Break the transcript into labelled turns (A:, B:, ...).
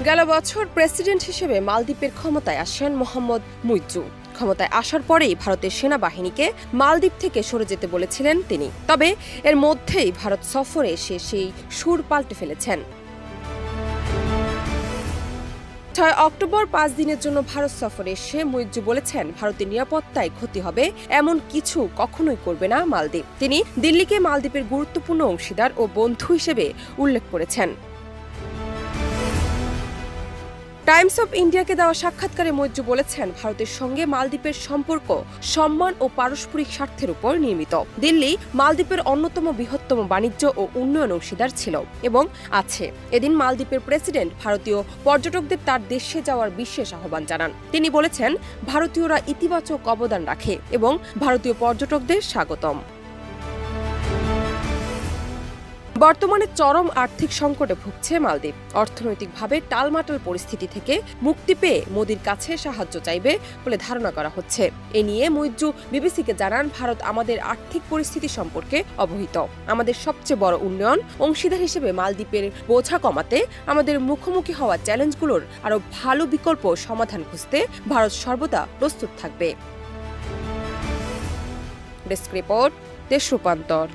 A: গেল বছর প্রেসিডেন্ট হিসেবে মালদ্বীপের ক্ষমতায় আসেন মোহাম্মদ মুইজ্জু। ক্ষমতায় আসার পরেই ভারতের সেনাবাহিনীকে মালদ্বীপ থেকে সরে যেতে বলেছিলেন তিনি। তবে এর মধ্যেই ভারত সফরে এসে সেই সুর পাল্টে ফেলেছেন। ৬ অক্টোবর ৫ দিনের জন্য ভারত সফরে এসে মুইজ্জু বলেছেন, ভারতের নিরাপত্তায় ক্ষতি হবে এমন কিছু কখনোই করবে না মালদ্বীপ। তিনি দিল্লিকে মালদ্বীপের গুরুত্বপূর্ণ অংশীদার ও বন্ধু হিসেবে উল্লেখ করেছেন। টাইমস অব ইন্ডিয়াকে দেওয়া সাক্ষাৎকারে মুইজ্জু বলেছেন, ভারতের সঙ্গে মালদ্বীপের সম্পর্ক সম্মান ও পারস্পরিক স্বার্থের উপর নির্মিত। দিল্লি মালদ্বীপের অন্যতম বৃহত্তম বাণিজ্য ও উন্নয়ন অংশীদার ছিল এবং আছে। এদিন মালদ্বীপের প্রেসিডেন্ট ভারতীয় পর্যটকদের তার দেশে যাওয়ার বিশেষ আহ্বান জানান। তিনি বলেছেন, ভারতীয়রা ইতিবাচক অবদান রাখে এবং ভারতীয় পর্যটকদের স্বাগতম। বর্তমানে চরম আর্থিক সংকটে ভুগছে মালদ্বীপ। অর্থনৈতিকভাবে টালমাটাল পরিস্থিতি থেকে মুক্তি পেয়ে মোদির কাছে সাহায্য চাইবে বলে ধারণা করা হচ্ছে। এ নিয়ে মুইজ্জু বিবিসিকে জানান, ভারত আমাদের আর্থিক পরিস্থিতি সম্পর্কে অবহিত। আমাদের সবচেয়ে বড় উন্নয়ন অংশীদার হিসেবে মালদ্বীপের বোঝা কমাতে আমাদের মুখোমুখি হওয়া চ্যালেঞ্জগুলোর আরও ভালো বিকল্প সমাধান খুঁজতে ভারত সর্বদা প্রস্তুত থাকবে। ডেস্ক রিপোর্ট, দেশ রূপান্তর।